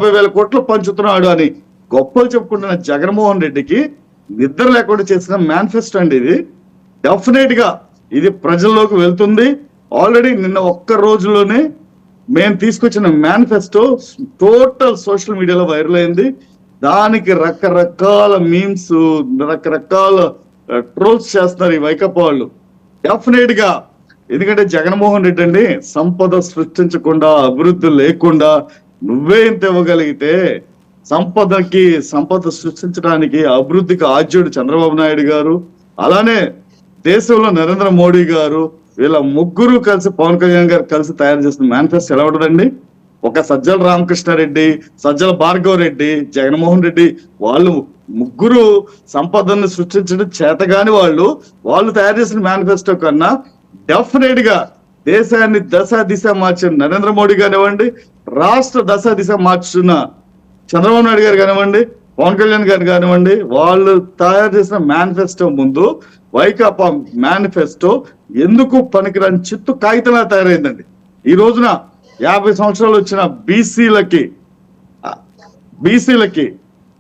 50,000 కోట్లు పంచుతున్నాడు అని గొప్పలు చెప్పుకుంటున్న జగన్మోహన్ రెడ్డికి నిద్ర లేకుండా చేసిన మేనిఫెస్టో అండి ఇది. డెఫినెట్ గా ఇది ప్రజల్లోకి వెళ్తుంది. ఆల్రెడీ నిన్న ఒక్క రోజులోనే మేము తీసుకొచ్చిన మేనిఫెస్టో టోటల్ సోషల్ మీడియాలో వైరల్ అయింది. దానికి రకరకాల మీమ్స్, రకరకాల ట్రోల్స్ చేస్తున్నారు ఈ వైకాపా వాళ్ళు. డెఫినెట్ గా ఎందుకంటే జగన్మోహన్ రెడ్డి అండి సంపద సృష్టించకుండా, అభివృద్ధి లేకుండా నువ్వే ఇంత ఇవ్వగలిగితే, సంపద సృష్టించడానికి అభివృద్ధికి ఆద్యుడు చంద్రబాబు నాయుడు గారు, అలానే దేశంలో నరేంద్ర మోడీ గారు, వీళ్ళ ముగ్గురు కలిసి పవన్ కళ్యాణ్ గారు కలిసి తయారు చేసిన మేనిఫెస్టో ఎలా ఉంటుందండి? ఒక సజ్జల రామకృష్ణారెడ్డి, సజ్జల భార్గవ రెడ్డి, జగన్మోహన్ రెడ్డి వాళ్ళు ముగ్గురు సంపదను సృష్టించడం చేతగాని వాళ్ళు తయారు చేసిన మేనిఫెస్టో కన్నా డెఫినెట్ గా దేశాన్ని దశ దిశ మార్చిన నరేంద్ర మోడీ కానివ్వండి, రాష్ట్ర దశ దిశ మార్చిన చంద్రబాబు నాయుడు గారు కానివ్వండి, పవన్ కళ్యాణ్ గారు కానివ్వండి, వాళ్ళు తయారు చేసిన మేనిఫెస్టో ముందు వైకాపా మేనిఫెస్టో ఎందుకు పనికిరాని చిత్తు కాగితంలా తయారైందండి. ఈ రోజున 50 సంవత్సరాలు వచ్చిన బీసీలకి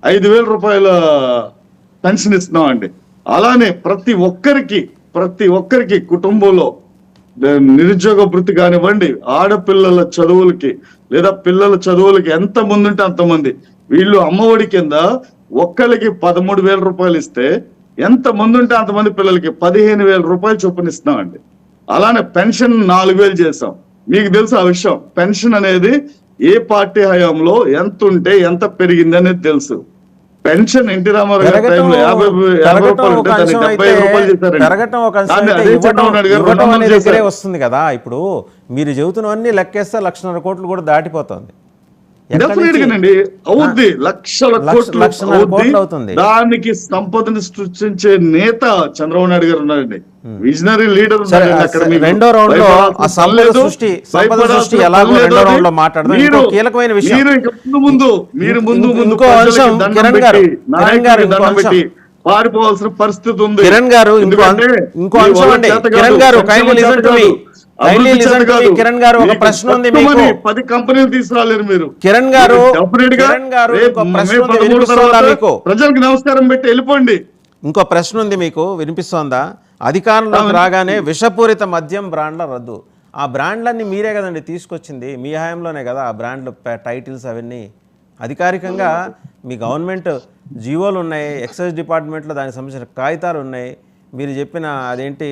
5,000 రూపాయల పెన్షన్ ఇస్తున్నామండి. అలానే ప్రతి ఒక్కరికి కుటుంబంలో నిరుద్యోగ భృతి కానివ్వండి, ఆడపిల్లల చదువులకి లేదా పిల్లల చదువులకి ఎంత మంది ఉంటే అంతమంది, వీళ్ళు అమ్మఒడి కింద ఒక్కరికి 13,000 రూపాయలు ఇస్తే ఎంత మంది ఉంటే అంతమంది పిల్లలకి 15,000 రూపాయలు చొప్పున ఇస్తున్నామండి. అలానే పెన్షన్ 4,000 చేసాం. మీకు తెలుసు ఆ విషయం. పెన్షన్ అనేది ఏ పార్టీ హయాంలో ఎంత ఉంటే ఎంత పెరిగింది అనేది తెలుసు. పెన్షన్ ఎన్టీ రామారావు గారి టైంలో 50 రూపాయలు ఉంటే దాన్ని 75 రూపాయలు చేశారు. వస్తుంది కదా. ఇప్పుడు మీరు చెబుతున్నవన్నీ లెక్కేస్తే 1,50,000 కోట్లు కూడా దాటిపోతుంది. అవుద్ది, లక్షల కోట్లు అవుతుంది. దానికి సంపదను సృష్టించే నేత చంద్రబాబు నాయుడు గారు ఉన్నారండి, విజనరీ లీడర్. రెండో రౌండ్ లో సంపద సృష్టి ఎలాగో రెండో రౌండ్ లో మాట్లాడదాం. కీలకమైన విషయం ఇంకో అంశం కిరణ్ గారు పారిపోవాల్సిన పరిస్థితి ఉంది. కిరణ్ గారు ఇంకో అంశం అండి. కిరణ్ గారు కిరణ్ గారు ఒక ప్రశ్న ఉంది మీకు. 10 కంపెనీలు తీసుకురాలేరు మీరు. కిరణ్ గారు ప్రజలకు నమస్కారం పెట్టి వెళ్ళిపోండి. ఇంకో ప్రశ్న ఉంది మీకు, వినిపిస్తోందా? అధికారంలోకి రాగానే విషపూరిత మద్యం బ్రాండ్ల రద్దు. ఆ బ్రాండ్లన్నీ మీరే కదండి తీసుకొచ్చింది, మీ హయాంలోనే కదా ఆ బ్రాండ్లు టైటిల్స్ అవన్నీ. అధికారికంగా మీ గవర్నమెంట్ జీవోలు ఉన్నాయి, ఎక్సైజ్ డిపార్ట్మెంట్లో దానికి సంబంధించిన కాగితాలు ఉన్నాయి. మీరు చెప్పిన అదేంటి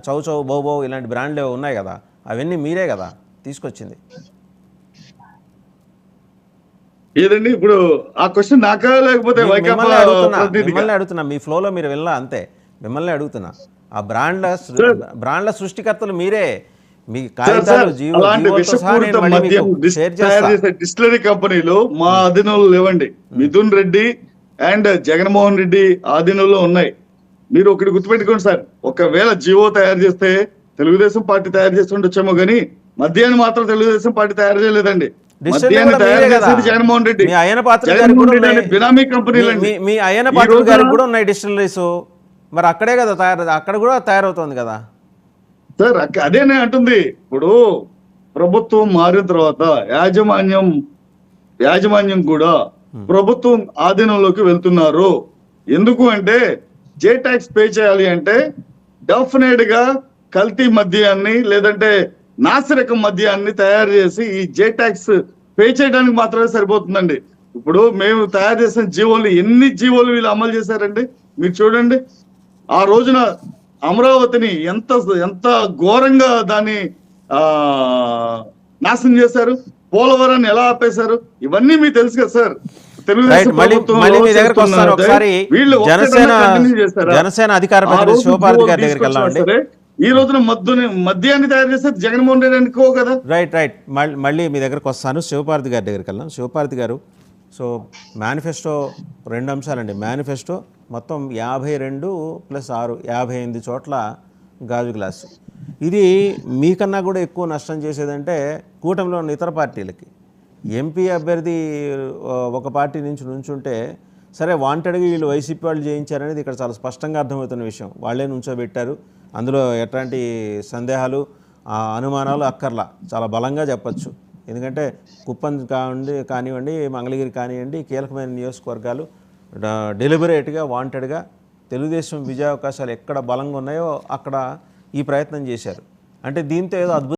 చౌ బౌ ఇలాంటి బ్రాండ్లు ఉన్నాయి కదా, అవన్నీ మీరే కదా తీసుకొచ్చింది. ఏదండి ఇప్పుడు ఆ క్వశ్చన్ నాకా లేకపోతే మిమ్మల్ని అడుగుతున్నా, మీ ఫ్లోలో మీరు వెళ్ళా అంతే. మిమ్మల్ని అడుగుతున్నా, ఆ బ్రాండ్ల సృష్టికర్తలు మీరే. మీ కాగితాలు డిస్టిలరీ కంపెనీలు మా ఆధీనంలో లేవండి. మిథున్ రెడ్డి అండ్ జగన్మోహన్ రెడ్డి ఆధీనంలో ఉన్నాయి. మీరు ఒకటి గుర్తుపెట్టుకోండి సార్, ఒకవేళ జియో తయారు చేస్తే తెలుగుదేశం పార్టీ తయారు చేస్తుండొచ్చేమో కానీ మద్యాన్ని మాత్రం తెలుగుదేశం పార్టీ తయారు చేయలేదండి. మద్యాన్ని తయారు చేసేది జగన్మోహన్ రెడ్డి. బినామీ కంపెనీలు మీ అయ్యన పాత్ర గారికి కూడా ఉన్నాయి డిస్టిలరీస్. మరి అక్కడే కదా అక్కడ కూడా తయారవుతుంది కదా సార్. అదేనే అంటుంది. ఇప్పుడు ప్రభుత్వం మారిన తర్వాత యాజమాన్యం కూడా ప్రభుత్వం ఆధీనంలోకి వెళ్తున్నారు. ఎందుకు అంటే జే ట్యాక్స్ పే చేయాలి అంటే డెఫినెట్ గా కల్తీ మద్యాన్ని లేదంటే నాసిరకం మద్యాన్ని తయారు చేసి ఈ జే ట్యాక్స్ పే చేయడానికి మాత్రమే సరిపోతుందండి. ఇప్పుడు మేము తయారు చేసిన జీవోలు ఎన్ని జీవోలు వీళ్ళు అమలు చేశారండి మీరు చూడండి. ఆ రోజున అమరావతిని ఎంత ఘోరంగా దాన్ని నాశనం చేశారు, పోలవరాన్ని ఎలా ఆపేశారు, ఇవన్నీ మీకు తెలుసు కదా సార్. జనసేన అధికార ప్రతినిధి శివపార్వతి గారి దగ్గరికి వెళ్ళామండి. ఈ రోజున మద్యాన్ని తయారు చేస్తే జగన్మోహన్ రెడ్డి అనుకో కదా. రైట్ మళ్ళీ మీ దగ్గరకు వస్తాను. శివపార్వతి గారి దగ్గరికి వెళ్ళాం. శివపార్వతి గారు, సో మేనిఫెస్టో 2 అంశాలండి. మేనిఫెస్టో మొత్తం 52 + 6 58 చోట్ల గాజు గ్లాసు. ఇది మీకన్నా కూడా ఎక్కువ నష్టం చేసేదంటే కూటమిలో ఉన్న ఇతర పార్టీలకి. ఎంపీ అభ్యర్థి ఒక పార్టీ నుంచి నుంచుంటే సరే, వాంటెడ్గా వీళ్ళు వైసీపీ వాళ్ళు చేయించారనేది ఇక్కడ చాలా స్పష్టంగా అర్థమవుతున్న విషయం. వాళ్ళే నుంచోబెట్టారు, అందులో ఎట్లాంటి సందేహాలు అనుమానాలు అక్కర్లా, చాలా బలంగా చెప్పచ్చు. ఎందుకంటే కుప్పం కానివ్వండి, మంగళగిరి కానివ్వండి, కీలకమైన నియోజకవర్గాలు డెలిబరేట్గా వాంటెడ్గా తెలుగుదేశం విజయావకాశాలు ఎక్కడ బలంగా ఉన్నాయో అక్కడ ఈ ప్రయత్నం చేశారు. అంటే దీంతో ఏదో అద్భుతం